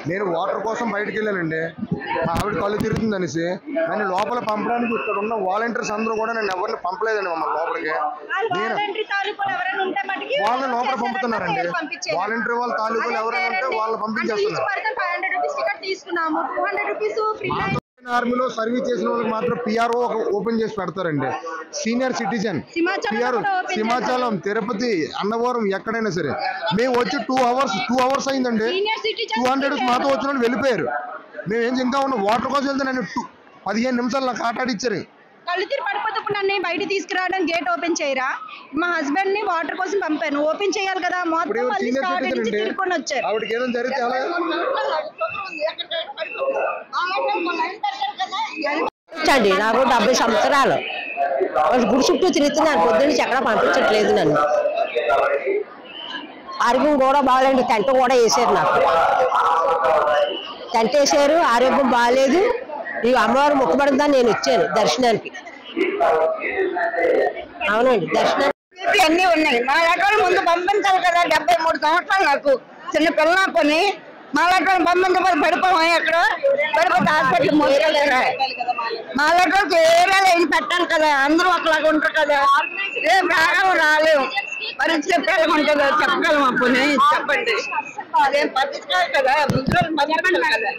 నేను వాటర్ కోసం బయటకు వెళ్ళానండి. మా ఆవిడ కళ్ళు తిరుగుతుంది అనేసి నన్ను లోపల పంపడానికి ఇక్కడ ఉన్న వాలంటీర్స్ అందరూ కూడా నన్ను ఎవరిని పంపలేదండి మమ్మల్ని లోపలికి. వాళ్ళని లోపల పంపుతున్నారండి. వాలంటీర్ వాళ్ళ తాలూకులు ఎవరైనా ఉంటే వాళ్ళని పంపించేస్తున్నారు. ఆర్మీలో సర్వీస్ చేసిన వాళ్ళకి మాత్రం పిఆర్ఓ ఓపెన్ చేసి పెడతారండి. Senior citizen PRO Simhachalam, Tirupati, Annavaram ఎక్కడైనా సరే. మేము వచ్చి 2 hours అయిందండి. 200 మాతో వచ్చిన వాళ్ళు వెళ్ళిపోయారు. మేము ఏం ఇంకా ఉన్నాం. వాటర్ కోసం వెళ్తే నన్ను 15 నిమిషాలు నాకు ఆటాడిచ్చారు. కళ్ళు తిరిగి పడిపోతే నన్ను బయట తీసుకురావడం గేట్ ఓపెన్ చేయరా? మా హస్బెండ్ ని వాటర్ కోసం పంపాను, ఓపెన్ చేయాలి కదా. మొత్తం మళ్ళీ స్టార్ట్ నుంచి తిరుక్కొని వచ్చారు. ఆవిడకి ఏదైనా జరిగితే చండి నాకు 70 సంవత్సరాలు గుడి చుట్టూ తిరుగుతున్నాను. పొద్దున్న ఎక్కడ పంపించట్లేదు నన్ను. ఆరోగ్యం కూడా బాగాలేదు. టెంట్ కూడా వేసారు. నాకు టెంట్ వేసారు. ఆరోగ్యం బాగాలేదు. ఈ అమ్మవారు మొక్కుబడిందని నేను వచ్చాను దర్శనానికి. అవునండి, దర్శనానికి అన్నీ ఉన్నాయి. మా లెక్కలు ముందు పంపించాలి కదా. 73 సంవత్సరాలు నాకు. చిన్న పిల్ల కొని మా లెక్కలు పంపించబడి పడిపోవా? ఎక్కడ పడిపోతే హాస్పిటల్ మోసుకెళ్తారా? మా లెక్కలకు ఏరియాలో ఏం పెట్టాలి కదా. అందరూ ఒకలాగా ఉంటారు కదా. రేపు రాగలం రాలేము. మరి చెప్పగలమంటుందా? చెప్పగలం. అప్పుడు చెప్పండి. అదేం పట్టించుకోవాలి కదా. పంపించాలి కదా.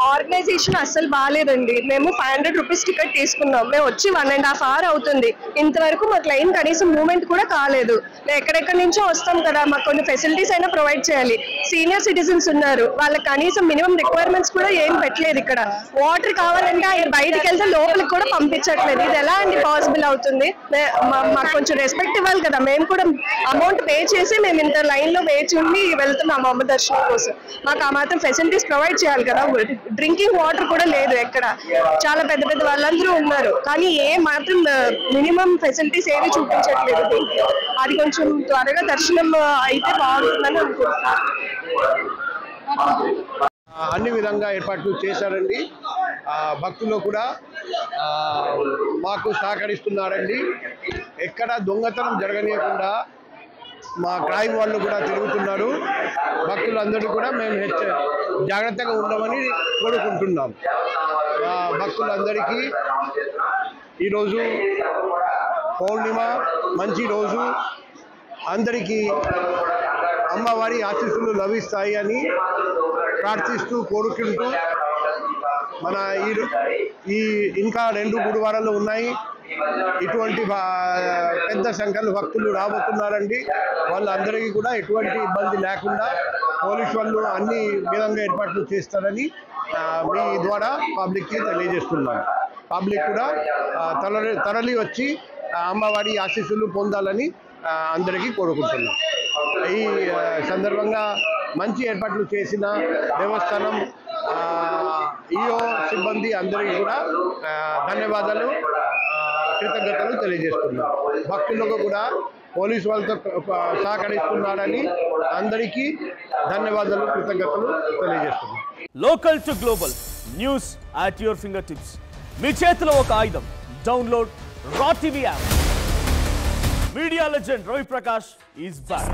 ఆర్గనైజేషన్ అస్సలు బాగాలేదండి. మేము 500 రూపీస్ టికెట్ తీసుకున్నాం. మేము వచ్చి 1.5 hour అవుతుంది. ఇంతవరకు మాకు లైన్ కనీసం మూవ్మెంట్ కూడా కాలేదు. ఎక్కడెక్కడి నుంచో వస్తాం కదా. మాకు కొన్ని ఫెసిలిటీస్ అయినా ప్రొవైడ్ చేయాలి. సీనియర్ సిటిజన్స్ ఉన్నారు, వాళ్ళకి కనీసం మినిమం రిక్వైర్మెంట్స్ కూడా ఏం పెట్టలేదు. ఇక్కడ వాటర్ కావాలంటే ఆయన బయటకు వెళ్తే లోపలికి కూడా పంపించట్లేదు. ఇది ఎలా అండి పాసిబుల్ అవుతుంది? మాకు కొంచెం రెస్పెక్ట్ ఇవ్వాలి కదా. మేము కూడా అమౌంట్ పే చేసి మేము ఇంత లైన్ లో వేచి ఉండి వెళ్తున్నాము అమ్మ దర్శనం కోసం. మాకు ఆ మాత్రం ఫెసిలిటీస్ ప్రొవైడ్ చేయాలి కదా. డ్రింకింగ్ వాటర్ కూడా లేదు ఎక్కడ. చాలా పెద్ద పెద్ద వాళ్ళందరూ ఉన్నారు, కానీ ఏ మాత్రం మినిమం ఫెసిలిటీస్ ఏవి చూపించట్లేదు. అది కొంచెం త్వరగా దర్శనం అయితే బాగుంటుందని అనుకుంటున్నాను. అన్ని విధంగా ఏర్పాట్లు చేశారండి. భక్తులు కూడా మాకు సహకరిస్తున్నారండి. ఎక్కడ దొంగతనం జరగనీయకుండా మా క్రైమ్ వాళ్ళు కూడా తిరుగుతున్నారు. భక్తులందరూ కూడా మేము జాగ్రత్తగా ఉండమని కోరుకుంటున్నాం. భక్తులందరికీ ఈరోజు పౌర్ణిమ మంచి రోజు. అందరికీ అమ్మవారి ఆశీస్సులు లభిస్తాయి అని ప్రార్థిస్తూ కోరుకుంటూ మన ఈ ఇంకా 2 గురువారాలు ఉన్నాయి. ఇటువంటి పెద్ద సంఖ్యలో భక్తులు రాబోతున్నారండి. వాళ్ళందరికీ కూడా ఎటువంటి ఇబ్బంది లేకుండా పోలీసు వాళ్ళు అన్ని విధంగా ఏర్పాట్లు చేస్తారని మీ ద్వారా పబ్లిక్కి తెలియజేస్తున్నాను. పబ్లిక్ కూడా తరలి వచ్చి అమ్మవారి ఆశీస్సులు పొందాలని అందరికీ కోరుకుంటున్నాం. ఈ సందర్భంగా మంచి ఏర్పాట్లు చేసిన దేవస్థానం ఈఓ సిబ్బంది అందరికీ కూడా ధన్యవాదాలు, కృతజ్ఞతలు తెలియజేస్తున్నాం. భక్తులకు కూడా పోలీసు వాళ్ళతో సహకరిస్తున్నారని అందరికీ ధన్యవాదాలు, కృతజ్ఞతలు తెలియజేస్తున్నాం. Local to global news at your finger tips. మీ చేతిలో ఒక ఆయుధం. Download Raw TV app. Media legend Ravi Prakash is back.